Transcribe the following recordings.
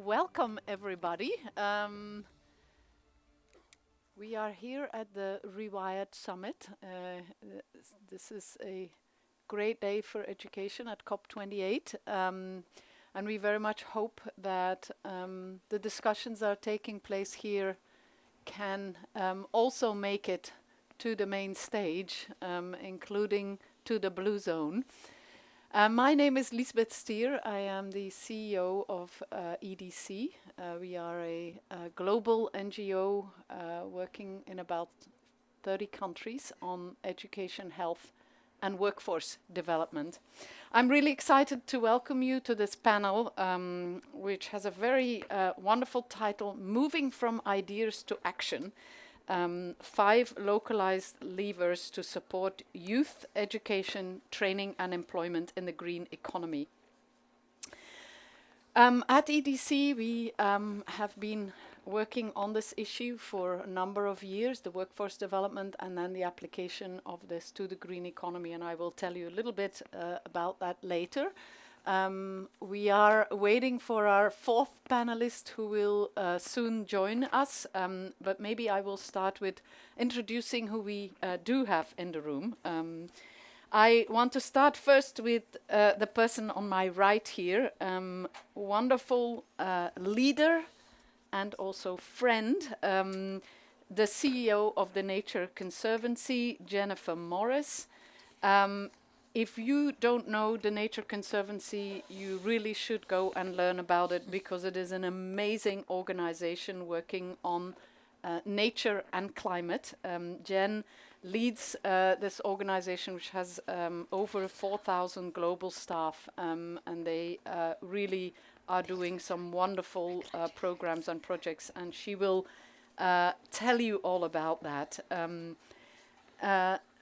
welcome everybody. We are here at the rewirEd Summit. This is a great day for education at COP28, and we very much hope that the discussions that are taking place here can also make it to the main stage, including to the Blue Zone. My name is Liesbet Stier. I am the CEO of EDC. We are a global NGO working in about 30 countries on education, health, and workforce development. I'm really excited to welcome you to this panel, which has a very wonderful title, Moving from Ideas to Action. 5 localized levers to support youth education, training and employment in the green economy. At EDC, we have been working on this issue for a number of years, the workforce development and then the application of this to the green economy, and I will tell you a little bit about that later. We are waiting for our 4th panelist who will soon join us, but maybe I will start with introducing who we do have in the room. I want to start first with the person on my right here, wonderful leader and also friend, the CEO of the Nature Conservancy, Jeanne Morris. If you don't know the Nature Conservancy, you really should go and learn about it because it is an amazing organization working on nature and climate. Jeanne leads this organization, which has over 4,000 global staff, and they really are doing some wonderful programs and projects, and she will tell you all about that.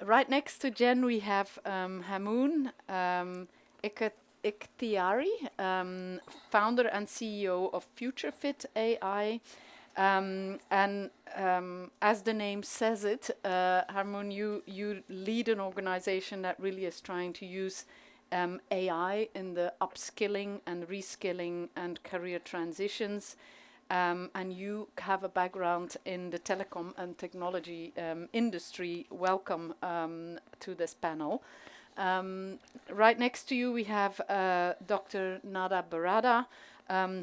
Right next to Jeanne, we have Hamoon Ikhtiari, founder and CEO of FutureFit AI. And as the name says it, Hamoon, you lead an organization that really is trying to use AI in the upskilling and reskilling and career transitions. And you have a background in the telecom and technology industry. Welcome to this panel. Right next to you we have Dr. Nada Barada,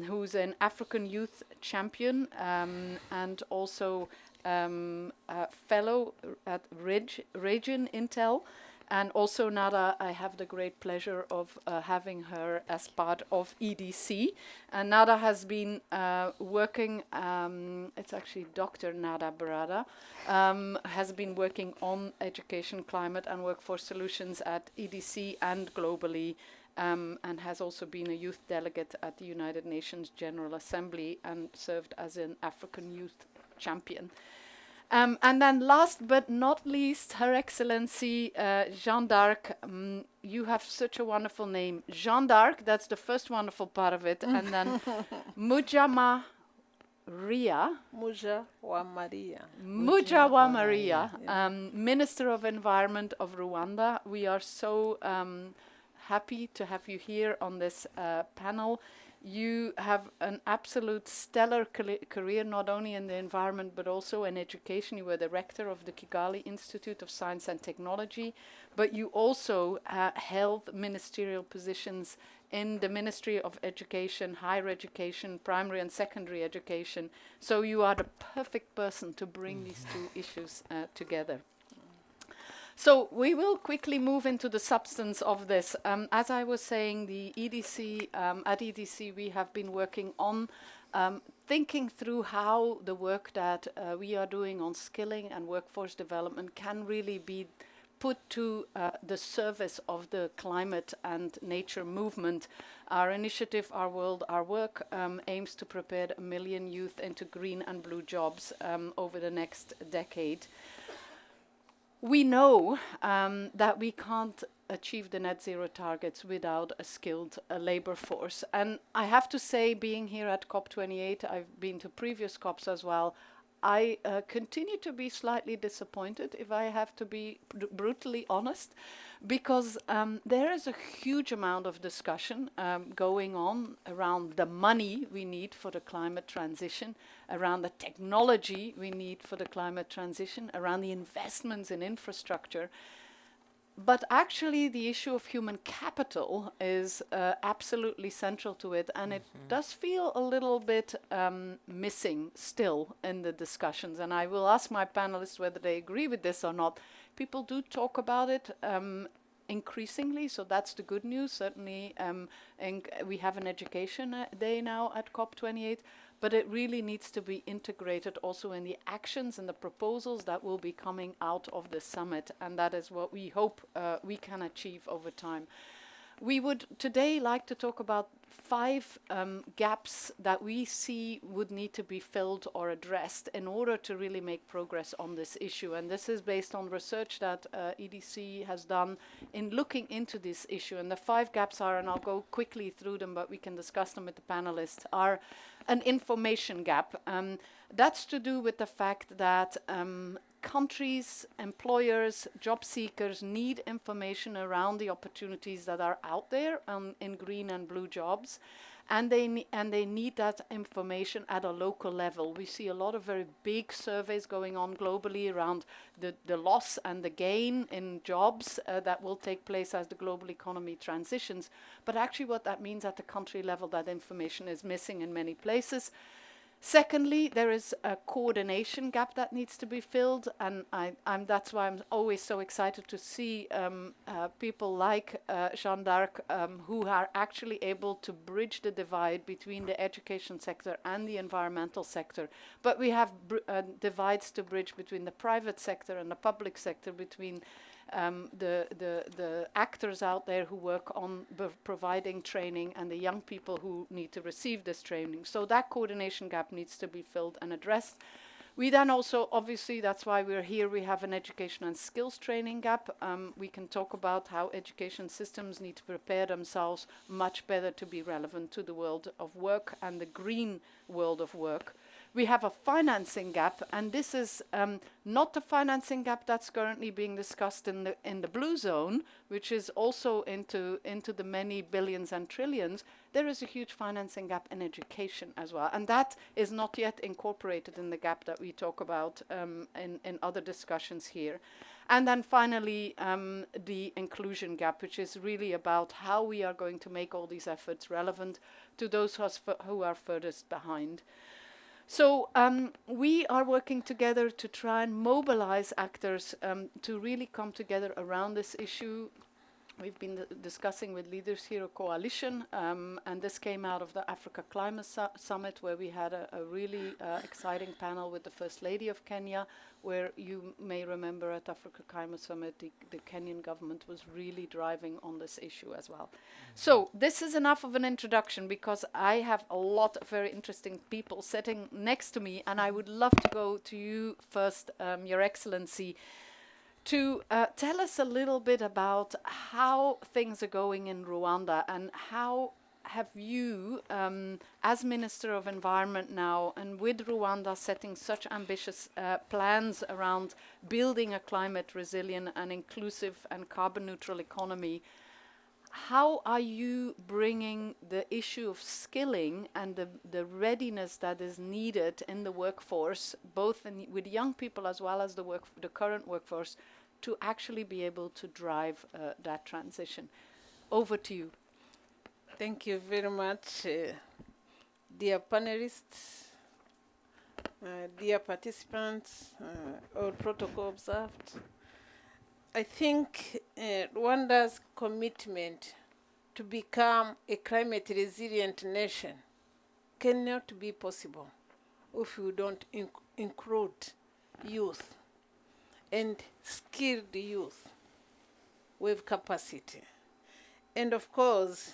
who's an African youth champion and also a fellow at Region Intel. And also Nada, I have the great pleasure of having her as part of EDC. And Nada has been working, it's actually Dr. Nada Barada, has been working on education, climate and workforce solutions at EDC and globally, and has also been a youth delegate at the United Nations General Assembly and served as an African youth champion. And then last but not least, Her Excellency Jeanne d'Arc. You have such a wonderful name. Jeanne d'Arc, that's the first wonderful part of it. And then Mujawamariya. Mujawamariya, Minister of Environment of Rwanda. We are so happy to have you here on this panel. You have an absolute stellar career, not only in the environment, but also in education. You were the rector of the Kigali Institute of Science and Technology, but you also held ministerial positions in the Ministry of Education, Higher Education, Primary and Secondary Education. So you are the perfect person to bring these two issues together. So we will quickly move into the substance of this. As I was saying, the EDC, at EDC we have been working on thinking through how the work that we are doing on skilling and workforce development can really be put to the service of the climate and nature movement. Our initiative, Our World, Our Work, aims to prepare 1 million youth into green and blue jobs over the next decade. We know that we can't achieve the net zero targets without a skilled labor force. And I have to say, being here at COP28, I've been to previous COPs as well, I continue to be slightly disappointed, if I have to be brutally honest, because there is a huge amount of discussion going on around the money we need for the climate transition, around the technology we need for the climate transition, around the investments in infrastructure. But actually, the issue of human capital is absolutely central to it, and it does feel a little bit missing still in the discussions. And I will ask my panelists whether they agree with this or not. People do talk about it increasingly, so that's the good news. Certainly, we have an education day now at COP28. But it really needs to be integrated also in the actions and the proposals that will be coming out of the summit. And that is what we hope we can achieve over time. We would today like to talk about 5 gaps that we see would need to be filled or addressed in order to really make progress on this issue. And this is based on research that EDC has done in looking into this issue. And the 5 gaps are, and I'll go quickly through them, but we can discuss them with the panelists, are an information gap. That's to do with the fact that countries, employers, job seekers need information around the opportunities that are out there in green and blue jobs, and they need that information at a local level. We see a lot of very big surveys going on globally around the loss and the gain in jobs that will take place as the global economy transitions. But actually what that means at the country level, that information is missing in many places. Secondly, there is a coordination gap that needs to be filled, and that's why I'm always so excited to see people like Jeanne d'Arc who are actually able to bridge the divide between the education sector and the environmental sector. But we have divides to bridge between the private sector and the public sector, between the actors out there who work on providing training and the young people who need to receive this training. So that coordination gap needs to be filled and addressed. We then also, obviously, that's why we're here, we have an education and skills training gap. We can talk about how education systems need to prepare themselves much better to be relevant to the world of work and the green world of work. We have a financing gap, and this is not the financing gap that's currently being discussed in the blue zone, which is also into the many billions and trillions. There is a huge financing gap in education as well, and that is not yet incorporated in the gap that we talk about in other discussions here. And then finally, the inclusion gap, which is really about how we are going to make all these efforts relevant to those who are furthest behind. So we are working together to try and mobilize actors to really come together around this issue. We've been discussing with leaders here a coalition, and this came out of the Africa Climate Summit, where we had a really exciting panel with the First Lady of Kenya, where you may remember at Africa Climate Summit, the Kenyan government was really driving on this issue as well. So this is enough of an introduction, because I have a lot of very interesting people sitting next to me, and I would love to go to you first, Your Excellency, to tell us a little bit about how things are going in Rwanda, and how have you, as Minister of Environment now, and with Rwanda setting such ambitious plans around building a climate resilient and inclusive and carbon neutral economy, how are you bringing the issue of skilling and the readiness that is needed in the workforce, both with young people as well as the current workforce, to actually be able to drive that transition? Over to you. Thank you very much, dear panelists, dear participants, all protocol observed. I think Rwanda's commitment to become a climate resilient nation cannot be possible if we don't include youth and skilled youth with capacity. And of course,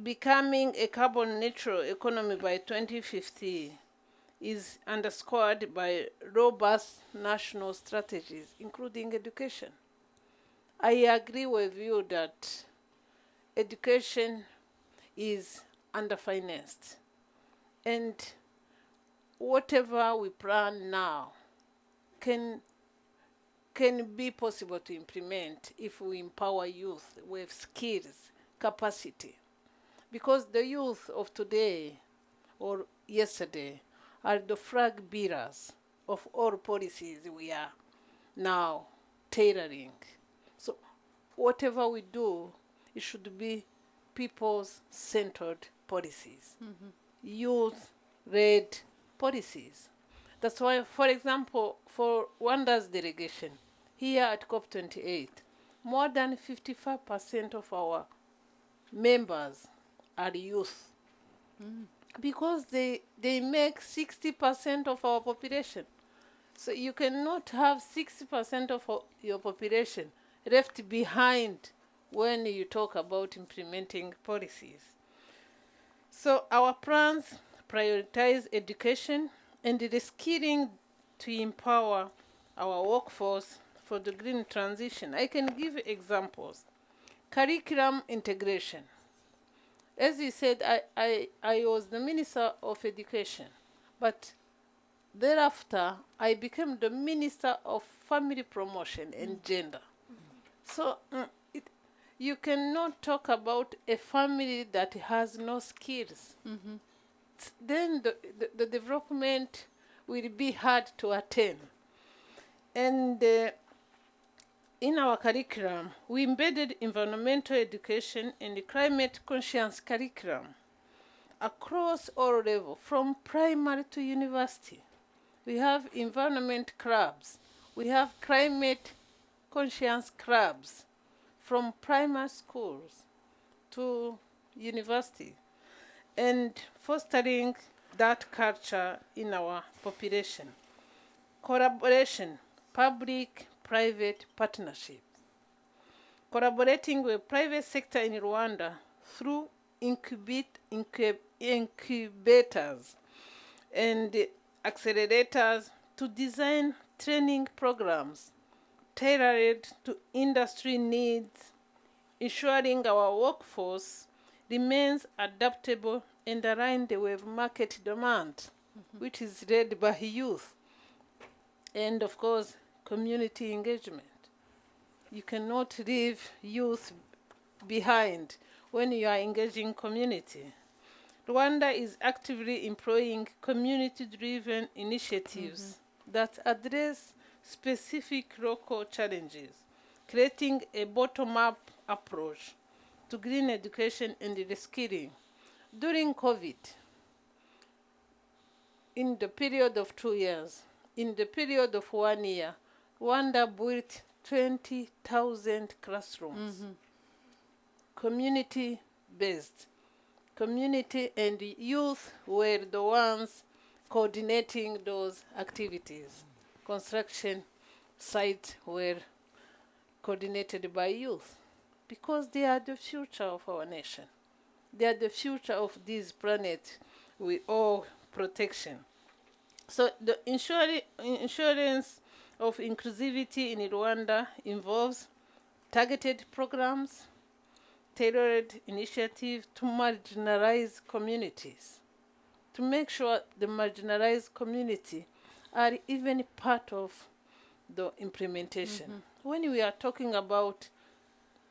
becoming a carbon neutral economy by 2050 is underscored by robust national strategies, including education. I agree with you that education is underfinanced. And whatever we plan now can be possible to implement if we empower youth with skills, capacity. Because the youth of today or yesterday are the flag bearers of all policies we are now tailoring. So whatever we do, it should be people's-centered policies, youth-led policies. That's why, for example, for Rwanda's delegation, here at COP28, more than 55% of our members are youth. Because they make 60% of our population. So you cannot have 60% of your population left behind when you talk about implementing policies. So our plans prioritize education and the skilling to empower our workforce for the green transition. I can give examples. Curriculum integration. As you said, I was the Minister of Education, but thereafter I became the Minister of Family Promotion and Gender. So you cannot talk about a family that has no skills. Then the development will be hard to attain. And in our curriculum, we embedded environmental education and the climate conscious curriculum across all levels, from primary to university. We have environment clubs. We have climate conscious clubs from primary schools to university, and fostering that culture in our population. Collaboration, public-private partnership. Collaborating with private sector in Rwanda through incubators and accelerators to design training programs tailored to industry needs, ensuring our workforce remains adaptable and aligned with market demand, which is led by youth. And of course, community engagement. You cannot leave youth behind when you are engaging community. Rwanda is actively employing community-driven initiatives that address specific local challenges, creating a bottom-up approach to green education and reskilling. During COVID, in the period of 2 years, in the period of 1 year, Rwanda built 20,000 classrooms, community-based. Community and youth were the ones coordinating those activities. Construction sites were coordinated by youth because they are the future of our nation. They are the future of this planet with all protection. So the insurance of inclusivity in Rwanda involves targeted programs, tailored initiative to marginalized communities, to make sure the marginalized community are even part of the implementation. When we are talking about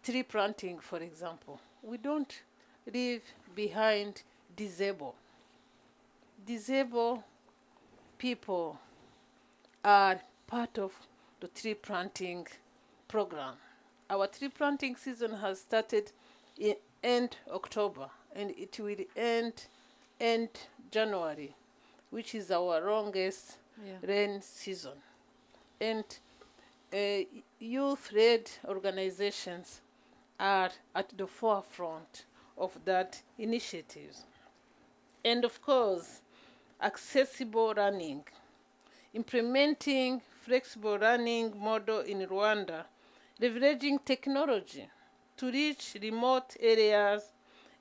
tree planting, for example, we don't leave behind disabled. Disabled people are part of the tree planting program. Our tree planting season has started in end October, and it will end January, which is our longest rain season. And youth-led organizations are at the forefront of that initiative. And of course, accessible learning. Implementing flexible learning model in Rwanda, leveraging technology to reach remote areas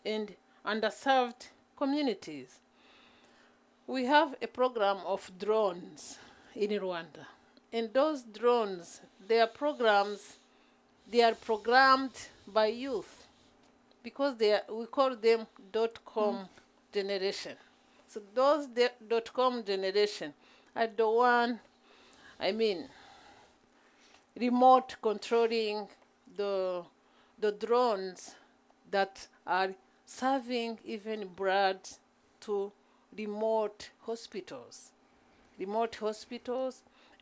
and underserved communities. We have a program of drones in Rwanda. And those drones, they are programmed by youth because we call them .com generation. So those dot-com generation are the one, I mean, remote controlling the drones that are serving even blood to remote hospitals.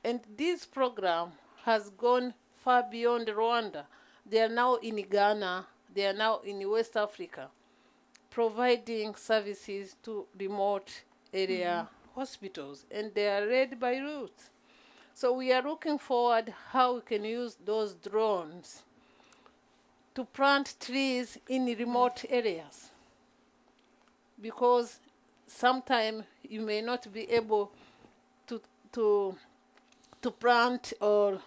And this program has gone far beyond Rwanda. They are now in Ghana, they are now in West Africa, providing services to remote area hospitals, and they are led by youth. So we are looking forward how we can use those drones to plant trees in remote areas, because sometimes you may not be able to plant or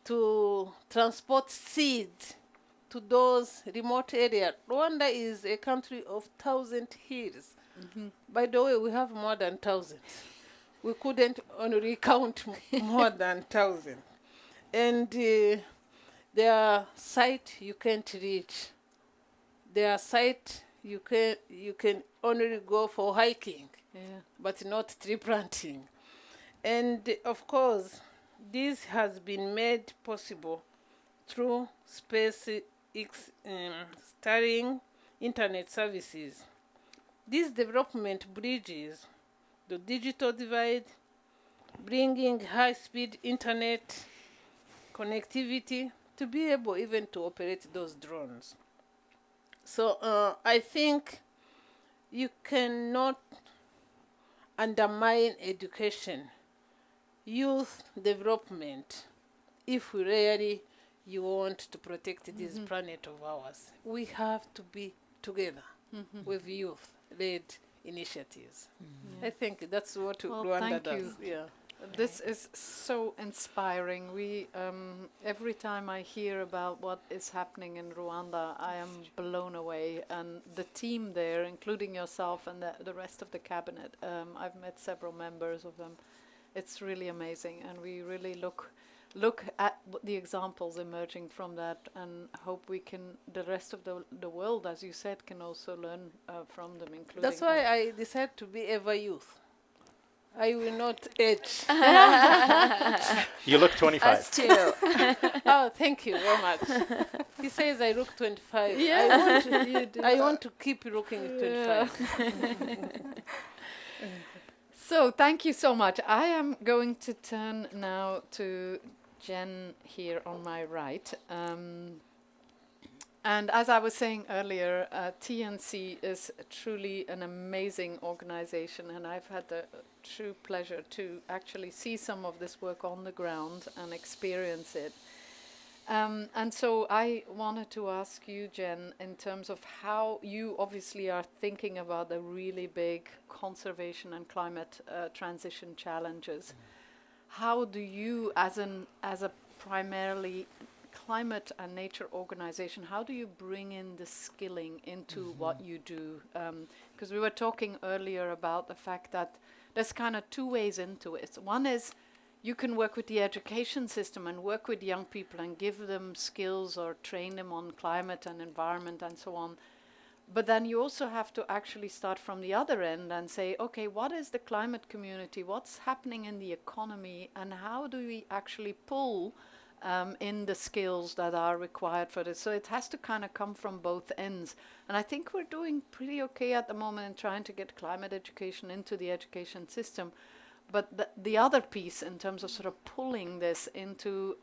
to transport seeds to those remote areas. Rwanda is a country of 1,000 hills. By the way, we have more than 1,000. We couldn't only count more than 1,000. And their site you can't reach. Their site you can only go for hiking, but not tree planting. And of course, this has been made possible through SpaceX Starlink internet services. This development bridges the digital divide, bringing high-speed internet connectivity to be able even to operate those drones. So I think you cannot undermine education, youth development, if we really you want to protect this planet of ours. We have to be together with youth-led initiatives. I think that's what Rwanda does. Yeah. This is so inspiring. We every time I hear about what is happening in Rwanda, I am blown away. And the team there, including yourself and the rest of the cabinet, I've met several members of them. It's really amazing, and we really look at the examples emerging from that, and hope we can, the rest of the world, as you said, can also learn from them, including. That's why I decided to be ever youth. I will not age. You look 25. Us too. Oh, thank you very much. He says I look 25. Yeah. I want to keep looking 25. So thank you so much. I am going to turn now to Jeanne here on my right. And as I was saying earlier, TNC is truly an amazing organization, and I've had the true pleasure to actually see some of this work on the ground and experience it. And so I wanted to ask you, Jeanne, in terms of how you obviously are thinking about the really big conservation and climate transition challenges. How do you, as a primarily climate and nature organization, how do you bring in the skilling into what you do? Because we were talking earlier about the fact that there's kind of two ways into it. One is you can work with the education system and work with young people and give them skills or train them on climate and environment and so on. But then you also have to actually start from the other end and say, okay, what is the climate community? What's happening in the economy? And how do we actually pull in the skills that are required for this? So it has to kind of come from both ends. And I think we're doing pretty okay at the moment in trying to get climate education into the education system. But the other piece in terms of sort of pulling this into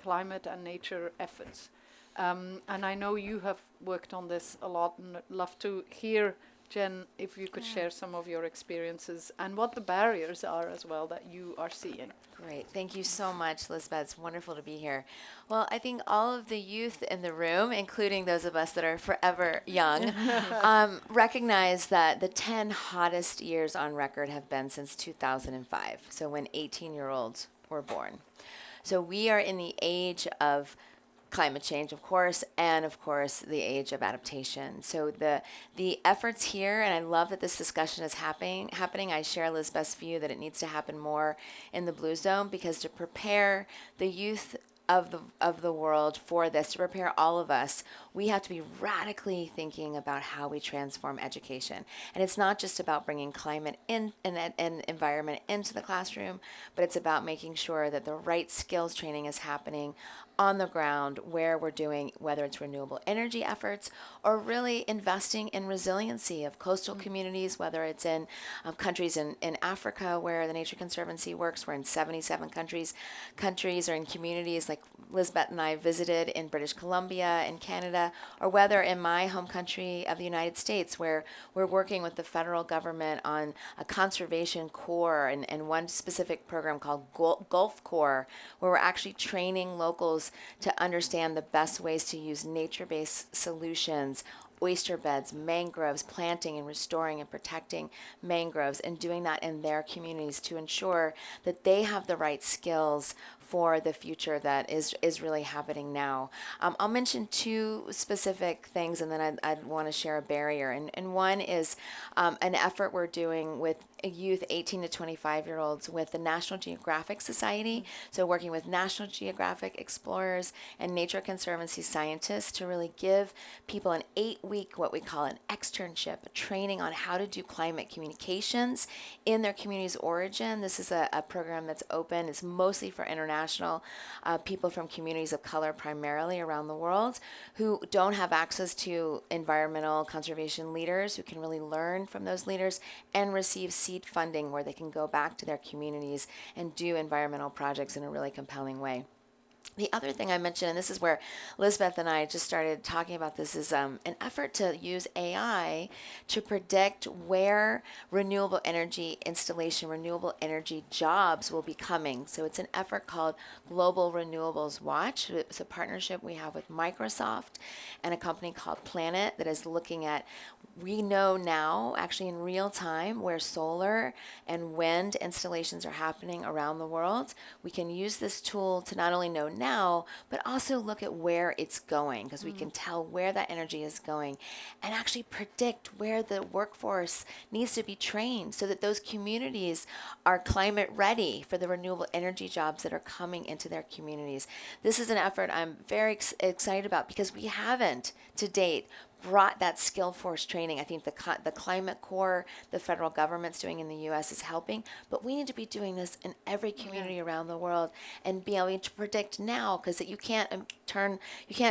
climate and nature efforts. And I know you have worked on this a lot, and I'd love to hear, Jeanne, if you could share some of your experiences and what the barriers are as well that you are seeing. Great. Thank you so much, Liesbet. It's wonderful to be here. Well, I think all of the youth in the room, including those of us that are forever young, recognize that the 10 hottest years on record have been since 2005, so when 18-year-olds were born. So we are in the age of climate change, of course, and of course the age of adaptation. So the efforts here, and I love that this discussion is happening. I share Liesbet's view that it needs to happen more in the Blue Zone, because to prepare the youth of the world for this, to prepare all of us, we have to be radically thinking about how we transform education. And it's not just about bringing climate in and environment into the classroom, but it's about making sure that the right skills training is happening on the ground where we're doing, whether it's renewable energy efforts or really investing in resiliency of coastal communities, whether it's in countries in Africa where the Nature Conservancy works. We're in 77 countries or in communities like Liesbet and I visited in British Columbia in Canada, or whether in my home country of the United States where we're working with the federal government on a conservation corps and one specific program called Gulf Corps, where we're actually training locals to understand the best ways to use nature-based solutions, oyster beds, mangroves, planting and restoring and protecting mangroves, and doing that in their communities to ensure that they have the right skills for the future that is really happening now. I'll mention two specific things, and then I'd want to share a barrier. And one is an effort we're doing with youth 18 to 25-year-olds with the National Geographic Society. So working with National Geographic explorers and Nature Conservancy scientists to really give people an 8-week, what we call an externship, a training on how to do climate communications in their community's origin. This is a program that's open. It's mostly for international people from communities of color primarily around the world who don't have access to environmental conservation leaders who can really learn from those leaders and receive seed funding where they can go back to their communities and do environmental projects in a really compelling way. The other thing I mentioned, and this is where Liesbet and I just started talking about this, is an effort to use AI to predict where renewable energy installation, renewable energy jobs will be coming. So it's an effort called Global Renewables Watch. It's a partnership we have with Microsoft and a company called Planet that is looking at, we know now, actually in real time, where solar and wind installations are happening around the world. We can use this tool to not only know now, but also look at where it's going, because we can tell where that energy is going and actually predict where the workforce needs to be trained so that those communities are climate ready for the renewable energy jobs that are coming into their communities. This is an effort I'm very excited about because we haven't to date brought that skill force training. I think the Climate Corps, the federal government's doing in the U.S. is helping, but we need to be doing this in every community around the world and be able to predict now, because you can't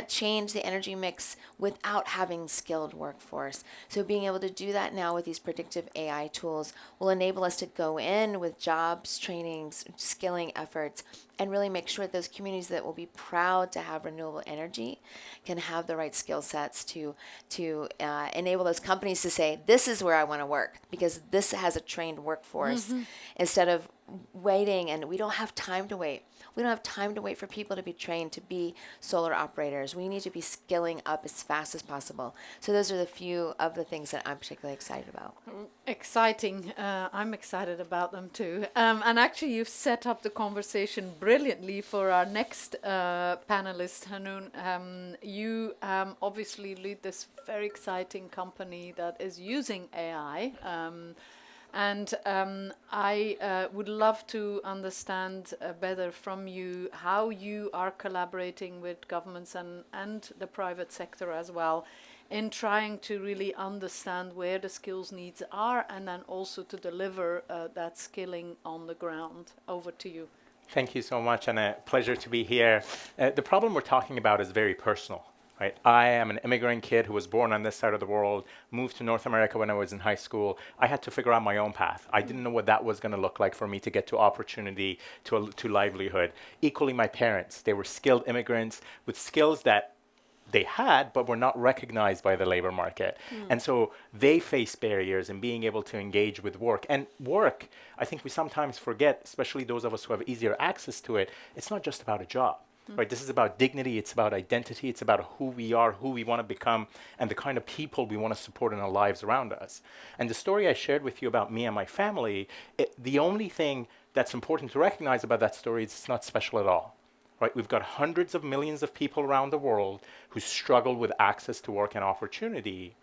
change the energy mix without having skilled workforce. So being able to do that now with these predictive AI tools will enable us to go in with jobs, trainings, skilling efforts, and really make sure that those communities that will be proud to have renewable energy can have the right skill sets to enable those companies to say, this is where I want to work because this has a trained workforce, instead of waiting. And we don't have time to wait. We don't have time to wait for people to be trained to be solar operators. We need to be skilling up as fast as possible. So those are the few of the things that I'm particularly excited about. Exciting. I'm excited about them too. And actually, you've set up the conversation brilliantly for our next panelist, Hanoun. You obviously lead this very exciting company that is using AI. And I would love to understand better from you how you are collaborating with governments and the private sector as well in trying to really understand where the skills needs are and then also to deliver that skilling on the ground. Over to you. Thank you so much, and a pleasure to be here. The problem we're talking about is very personal. Right. I am an immigrant kid who was born on this side of the world, moved to North America when I was in high school. I had to figure out my own path. I didn't know what that was going to look like for me to get to opportunity, to livelihood. Equally, my parents, they were skilled immigrants with skills that they had, but were not recognized by the labor market. And so they face barriers in being able to engage with work. And work, I think we sometimes forget, especially those of us who have easier access to it, it's not just about a job. Right, this is about dignity, it's about identity, it's about who we are, who we want to become, and the kind of people we want to support in our lives around us. And the story I shared with you about me and my family, the only thing that's important to recognize about that story is it's not special at all. Right, we've got hundreds of millions of people around the world who struggle with access to work and opportunity.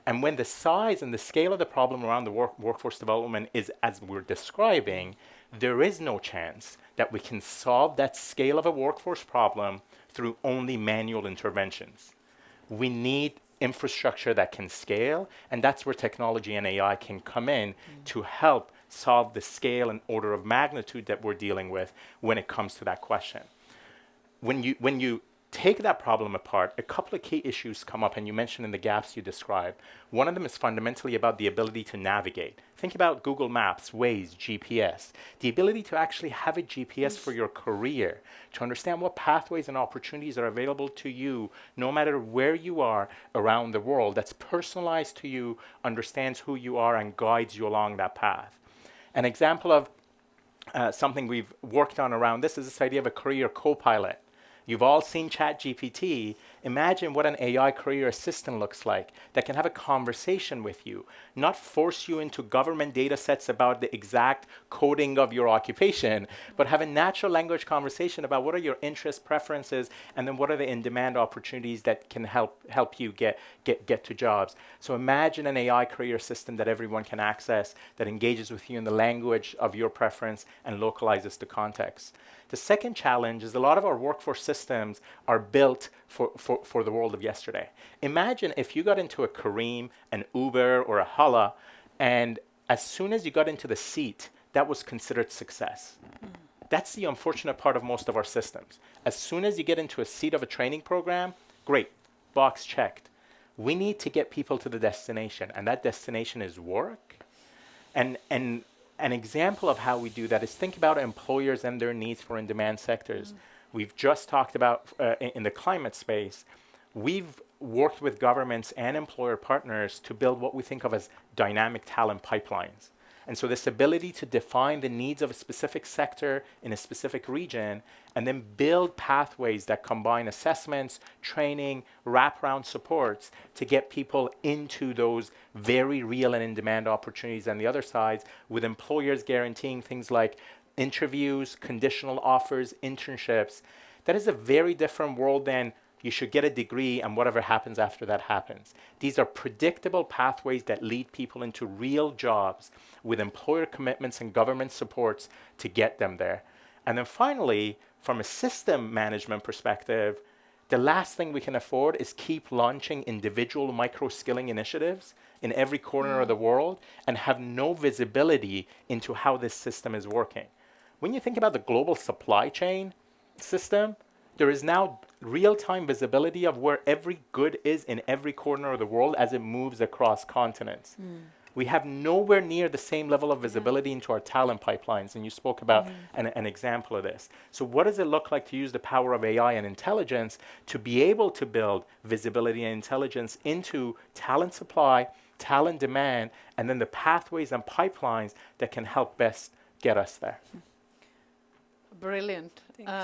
And when the size and the scale of the problem around the workforce development is as we're describing, there is no chance that we can solve that scale of a workforce problem through only manual interventions. We need infrastructure that can scale, and that's where technology and AI can come in to help solve the scale and order of magnitude that we're dealing with when it comes to that question. When you take that problem apart, a couple of key issues come up, and you mentioned in the gaps you described. One of them is fundamentally about the ability to navigate. Think about Google Maps, Waze, GPS. The ability to actually have a GPS for your career, to understand what pathways and opportunities are available to you, no matter where you are around the world, that's personalized to you, understands who you are, and guides you along that path. An example of something we've worked on around this is this idea of a career co-pilot. You've all seen ChatGPT. Imagine what an AI career assistant looks like that can have a conversation with you, not force you into government data sets about the exact coding of your occupation, but have a natural language conversation about what are your interests, preferences, and then what are the in-demand opportunities that can help you get to jobs. So imagine an AI career system that everyone can access, that engages with you in the language of your preference and localizes the context. The second challenge is a lot of our workforce systems are built for the world of yesterday. Imagine if you got into a Careem, an Uber, or a Hala, and as soon as you got into the seat, that was considered success. That's the unfortunate part of most of our systems. As soon as you get into a seat of a training program, great, box checked. We need to get people to the destination, and that destination is work. And an example of how we do that is think about employers and their needs for in-demand sectors. We've just talked about, in the climate space, we've worked with governments and employer partners to build what we think of as dynamic talent pipelines. And so this ability to define the needs of a specific sector in a specific region and then build pathways that combine assessments, training, wraparound supports to get people into those very real and in-demand opportunities on the other side, with employers guaranteeing things like interviews, conditional offers, internships. That is a very different world than you should get a degree and whatever happens after that happens. These are predictable pathways that lead people into real jobs with employer commitments and government supports to get them there. And then finally, from a system management perspective, the last thing we can afford is keep launching individual micro-skilling initiatives in every corner of the world and have no visibility into how this system is working. When you think about the global supply chain system, there is now real-time visibility of where every good is in every corner of the world as it moves across continents. We have nowhere near the same level of visibility into our talent pipelines, and you spoke about an example of this. So what does it look like to use the power of AI and intelligence to be able to build visibility and intelligence into talent supply, talent demand, and then the pathways and pipelines that can help best get us there? Brilliant. Thank you.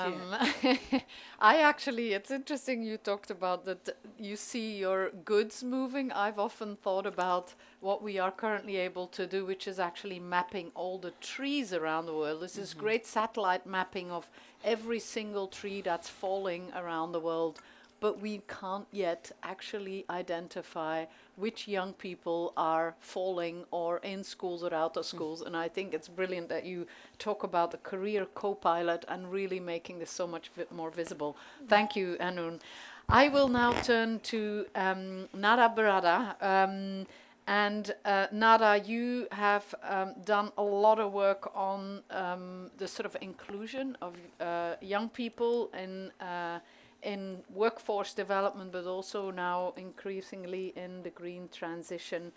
It's interesting you talked about that you see your goods moving. I've often thought about what we are currently able to do, which is actually mapping all the trees around the world. This is great satellite mapping of every single tree that's falling around the world, but we can't yet actually identify which young people are falling or in schools or out of schools. And I think it's brilliant that you talk about the career co-pilot and really making this so much more visible. Thank you, Anun. I will now turn to Nada Barada. Nada, you have done a lot of work on the sort of inclusion of young people in workforce development, but also now increasingly in the green transition.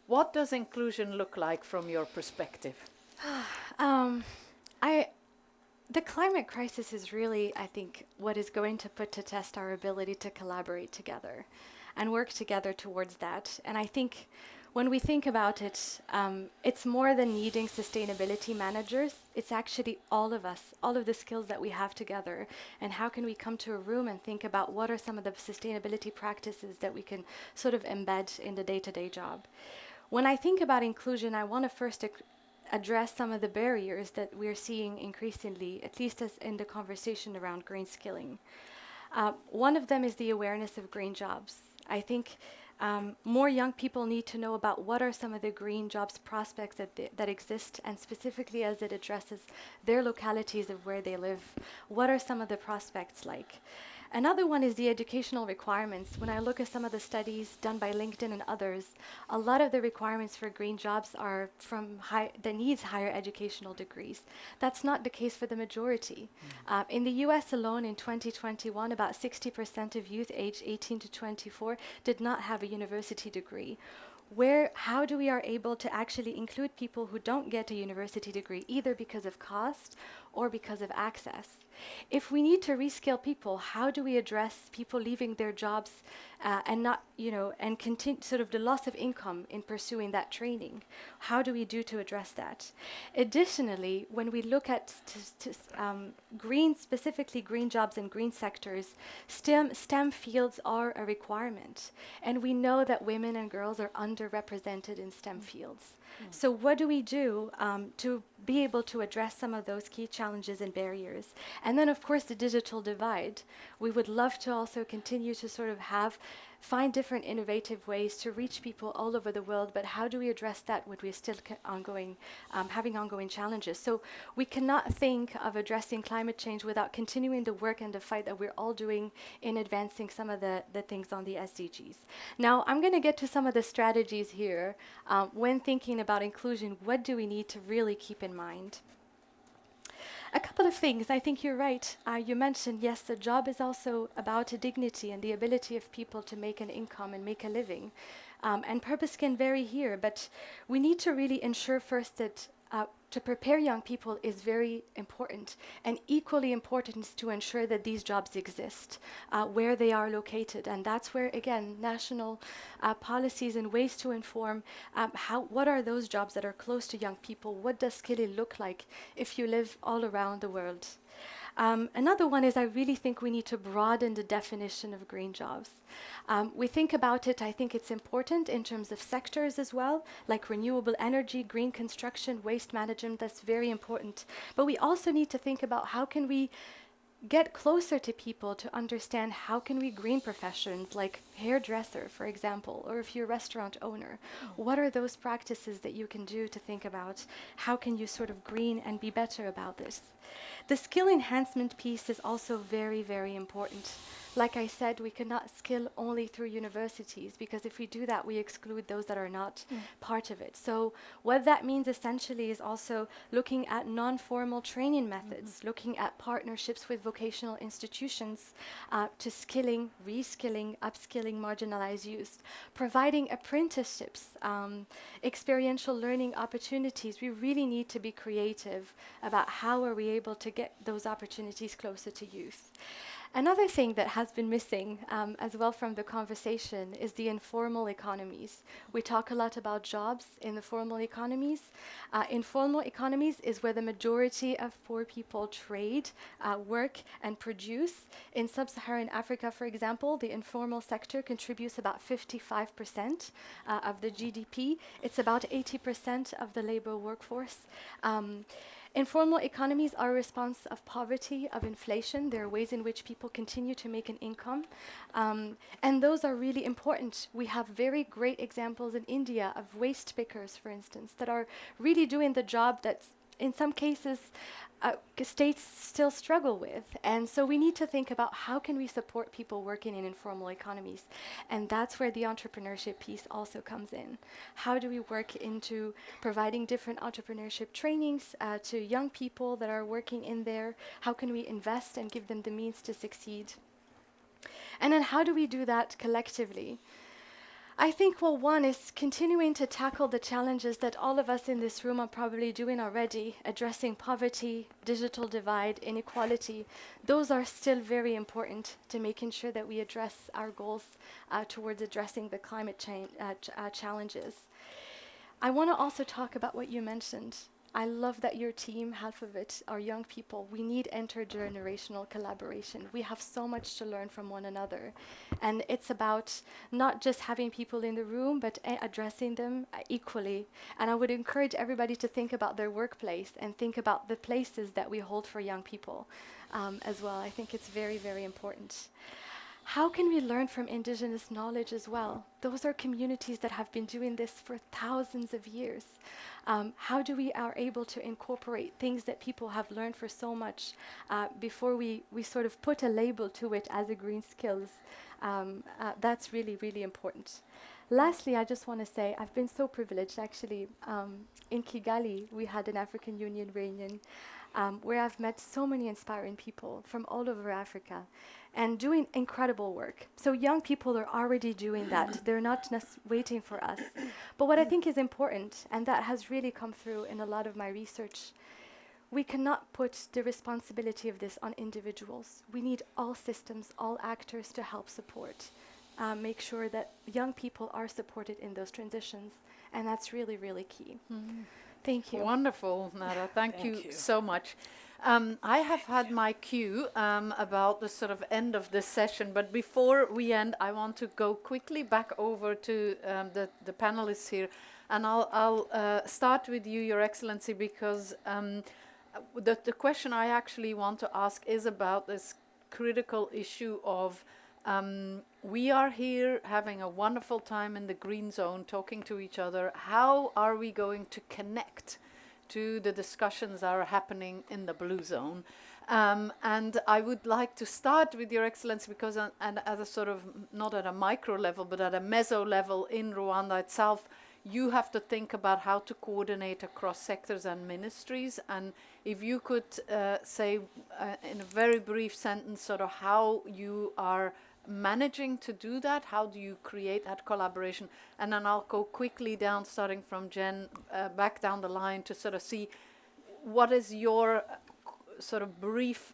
What does inclusion look like from your perspective? The climate crisis is really, I think, what is going to put to test our ability to collaborate together and work together towards that. And I think when we think about it, it's more than needing sustainability managers. It's actually all of us, all of the skills that we have together, and how can we come to a room and think about what are some of the sustainability practices that we can sort of embed in the day-to-day job. When I think about inclusion, I want to first address some of the barriers that we're seeing increasingly, at least as in the conversation around green skilling. One of them is the awareness of green jobs. I think More young people need to know about what are some of the green jobs prospects that exist, and specifically as it addresses their localities of where they live. What are some of the prospects like? Another one is the educational requirements. When I look at some of the studies done by LinkedIn and others, a lot of the requirements for green jobs are from that needs higher educational degrees. That's not the case for the majority. In the US alone in 2021, about 60% of youth aged 18 to 24 did not have a university degree. How do we are able to actually include people who don't get a university degree, either because of cost or because of access? If we need to reskill people, how do we address people leaving their jobs and not, and continue sort of the loss of income in pursuing that training? How do we do to address that? Additionally, when we look at specifically green jobs and green sectors, STEM fields are a requirement. And we know that women and girls are underrepresented in STEM fields. So what do we do to be able to address some of those key challenges and barriers? And then, of course, the digital divide. We would love to also continue to sort of find different innovative ways to reach people all over the world, but how do we address that when we're still having ongoing challenges? So we cannot think of addressing climate change without continuing the work and the fight that we're all doing in advancing some of the things on the SDGs. Now, I'm going to get to some of the strategies here. When thinking about inclusion, what do we need to really keep in mind? A couple of things. I think you're right. You mentioned, yes, the job is also about a dignity and the ability of people to make an income and make a living. And purpose can vary here, but we need to really ensure first that to prepare young people is very important, and equally important is to ensure that these jobs exist where they are located. And that's where, again, national policies and ways to inform what are those jobs that are close to young people? What does skilling look like if you live all around the world? Another one is I really think we need to broaden the definition of green jobs. We think about it, I think it's important in terms of sectors as well, like renewable energy, green construction, waste management, that's very important. But we also need to think about how can we get closer to people to understand how can we green professions like hairdresser, for example, or if you're a restaurant owner, what are those practices that you can do to think about how can you sort of green and be better about this? The skill enhancement piece is also very, very important. Like I said, we cannot skill only through universities, because if we do that, we exclude those that are not part of it. So what that means essentially is also looking at non-formal training methods, looking at partnerships with vocational institutions to skilling, reskilling, upskilling marginalized youth, providing apprenticeships, experiential learning opportunities. We really need to be creative about how are we able to get those opportunities closer to youth. Another thing that has been missing as well from the conversation is the informal economies. We talk a lot about jobs in the formal economies. Informal economies is where the majority of poor people trade, work, and produce. In sub-Saharan Africa, for example, the informal sector contributes about 55% of the GDP. It's about 80% of the labor workforce. Informal economies are a response of poverty, of inflation. There are ways in which people continue to make an income. And those are really important. We have very great examples in India of waste pickers, for instance, that are really doing the job that in some cases states still struggle with. And so we need to think about how can we support people working in informal economies. And that's where the entrepreneurship piece also comes in. How do we work into providing different entrepreneurship trainings to young people that are working in there? How can we invest and give them the means to succeed? And then how do we do that collectively? I think, well, one is continuing to tackle the challenges that all of us in this room are probably doing already, addressing poverty, digital divide, inequality. Those are still very important to making sure that we address our goals towards addressing the climate change challenges. I want to also talk about what you mentioned. I love that your team, half of it, are young people. We need intergenerational collaboration. We have so much to learn from one another. And it's about not just having people in the room, but addressing them equally. And I would encourage everybody to think about their workplace and think about the places that we hold for young people as well. I think it's very, very important. How can we learn from indigenous knowledge as well? Those are communities that have been doing this for thousands of years. How do we are able to incorporate things that people have learned for so much before we sort of put a label to it as a green skills? That's really, really important. Lastly, I just want to say I've been so privileged actually. In Kigali, we had an African Union reunion where I've met so many inspiring people from all over Africa and doing incredible work. So young people are already doing that. They're not waiting for us. But what I think is important, and that has really come through in a lot of my research, we cannot put the responsibility of this on individuals. We need all systems, all actors to help support, make sure that young people are supported in those transitions. And that's really, really key. Thank you. Wonderful, Nada. Thank you so much. I have had my cue about the sort of end of this session, but before we end, I want to go quickly back over to the panelists here, and I'll start with you, Your Excellency, because the question I actually want to ask is about this critical issue of we are here having a wonderful time in the green zone, talking to each other. How are we going to connect to the discussions that are happening in the blue zone? And I would like to start with Your Excellency, because and at a sort of, not at a micro level, but at a meso level in Rwanda itself, you have to think about how to coordinate across sectors and ministries. And if you could say in a very brief sentence sort of how you are managing to do that, how do you create that collaboration? And then I'll go quickly down, starting from Jeanne, back down the line to sort of see what is your sort of brief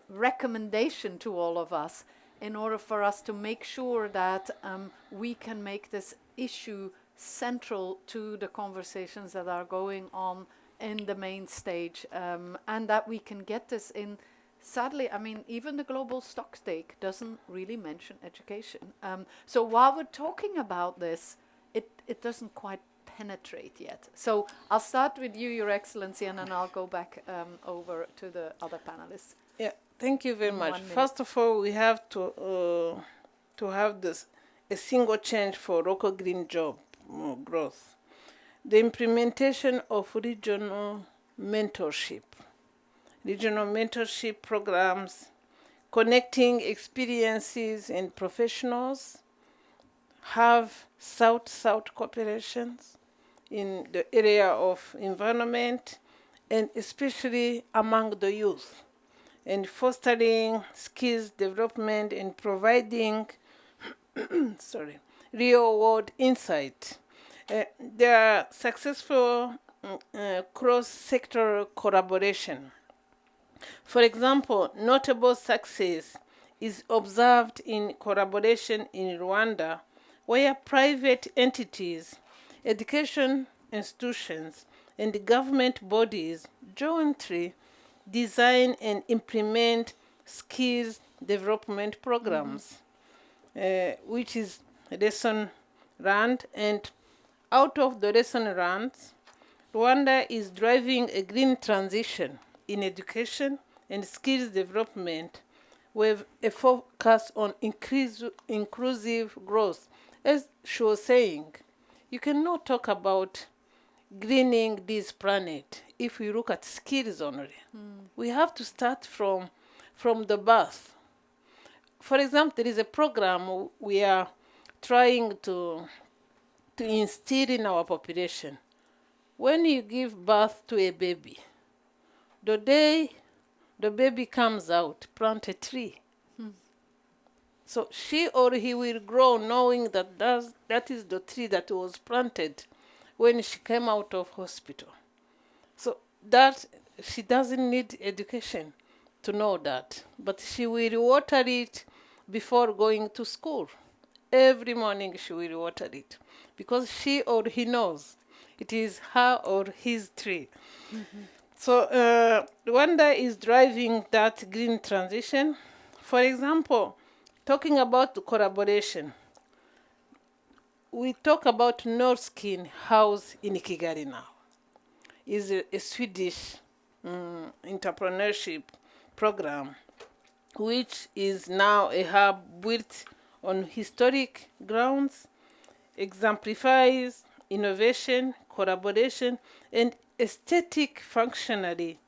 recommendation to all of us in order for us to make sure that we can make this issue central to the conversations that are going on in the main stage, and that we can get this in. Sadly, I mean, even the global stock stake doesn't really mention education. So while we're talking about this, it doesn't quite penetrate yet. So I'll start with you, Your Excellency, and then I'll go back over to the other panelists. Yeah, thank you very much. First of all, we have to have this a single change for local green job growth. The implementation of regional mentorship programs, connecting experiences and professionals, have South-South cooperations in the area of environment, and especially among the youth, and fostering skills development and providing real-world insight. There are successful cross-sector collaboration. For example, notable success is observed in collaboration in Rwanda, where private entities, education institutions, and government bodies jointly design and implement skills development programs, which is lesson learned. And out of the lesson learned, Rwanda is driving a green transition in education and skills development with a focus on inclusive growth. As she was saying, you cannot talk about greening this planet if we look at skills only. We have to start from the birth. For example, there is a program we are trying to instill in our population. When you give birth to a baby, the day the baby comes out, plant a tree. So she or he will grow knowing that that is the tree that was planted when she came out of hospital. So that she doesn't need education to know that, but she will water it before going to school. Every morning she will water it because she or he knows it is her or his tree. So Rwanda is driving that green transition. For example, talking about the collaboration, we talk about Northkin House in Kigali now. It's a Swedish entrepreneurship program which is now a hub built on historic grounds, exemplifies innovation, collaboration, and aesthetic functionality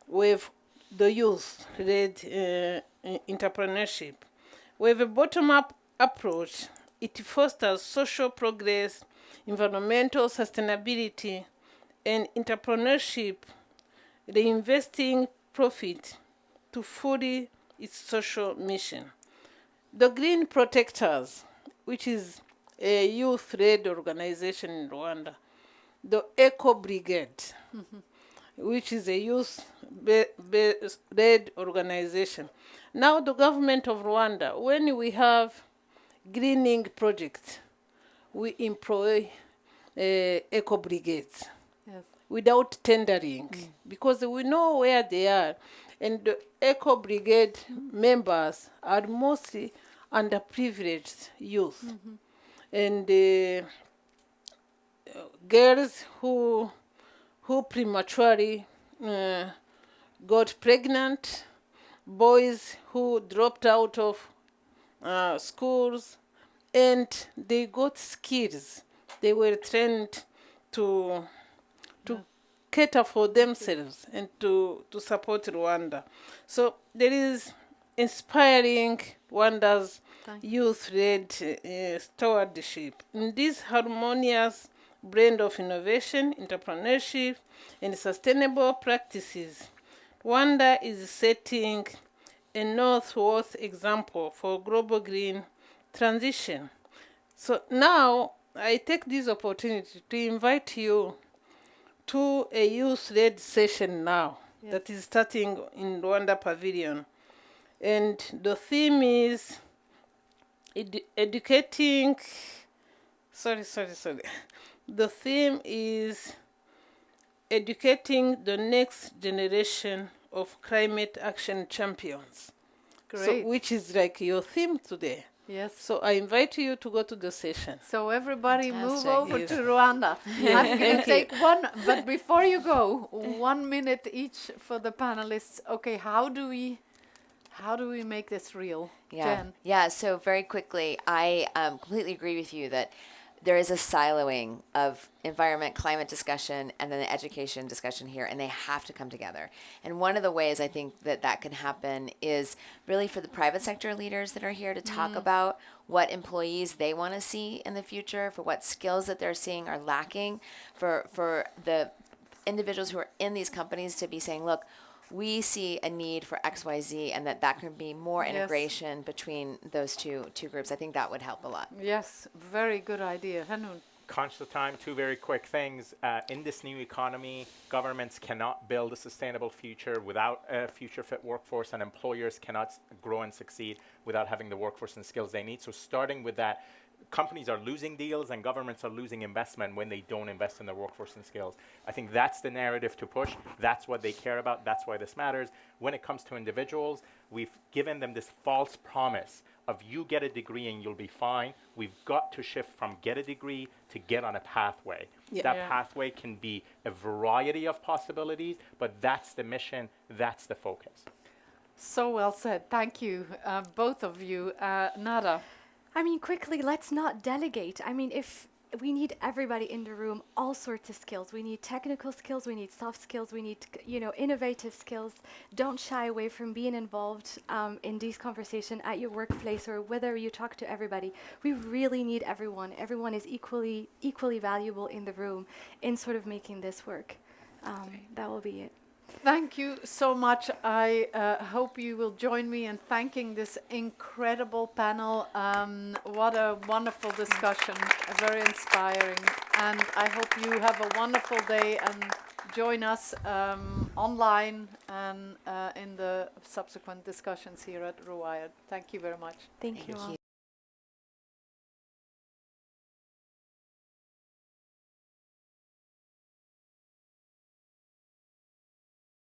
with the youth-led entrepreneurship. With a bottom-up approach, it fosters social progress, environmental sustainability, and entrepreneurship, reinvesting profit to fully its social mission. The Green Protectors, which is a youth-led organization in Rwanda, the Eco Brigade, which is a youth-led organization. Now the government of Rwanda, when we have greening projects, we employ Eco Brigades without tendering because we know where they are. And the Eco Brigade members are mostly underprivileged youth. And girls who prematurely got pregnant, boys who dropped out of schools, and they got skills. They were trained to cater for themselves and to support Rwanda. So there is inspiring Rwanda's youth-led stewardship. In this harmonious blend of innovation, entrepreneurship, and sustainable practices, Rwanda is setting a noteworthy example for global green transition. So now I take this opportunity to invite you to a youth-led session now that is starting in Rwanda Pavilion. And the theme is educating, The theme is educating the next generation of climate action champions. Great. So, which is like your theme today. Yes. So I invite you to go to the session. So everybody move Fantastic. over to Rwanda. I'm going to take one, but before you go, 1 minute each for the panelists. Okay, how do we make this real? Jeanne? Yeah, so very quickly, I completely agree with you that there is a siloing of environment, climate discussion, and then the education discussion here, and they have to come together. And one of the ways I think that can happen is really for the private sector leaders that are here to talk about what employees they want to see in the future, for what skills that they're seeing are lacking, for the individuals who are in these companies to be saying, look, we see a need for XYZ, and that can be more integration between those two groups. I think that would help a lot. Yes, very good idea. Hanun. Conscious of time, two very quick things. In this new economy, governments cannot build a sustainable future without a future-fit workforce, and employers cannot grow and succeed without having the workforce and skills they need. So starting with that, companies are losing deals and governments are losing investment when they don't invest in their workforce and skills. I think that's the narrative to push. That's what they care about. That's why this matters. When it comes to individuals, we've given them this false promise of you get a degree and you'll be fine. We've got to shift from get a degree to get on a pathway. That pathway can be a variety of possibilities, but that's the mission, that's the focus. So well said. Thank you, both of you. Nada. I mean, quickly, let's not delegate. I mean, if we need everybody in the room, all sorts of skills. We need technical skills, we need soft skills, we need, innovative skills. Don't shy away from being involved in these conversations at your workplace or whether you talk to everybody. We really need everyone. Everyone is equally valuable in the room in sort of making this work. That will be it. Thank you so much. I hope you will join me in thanking this incredible panel. What a wonderful discussion, very inspiring. And I hope you have a wonderful day and join us online and in the subsequent discussions here at rewirEd. Thank you very much. Thank you all.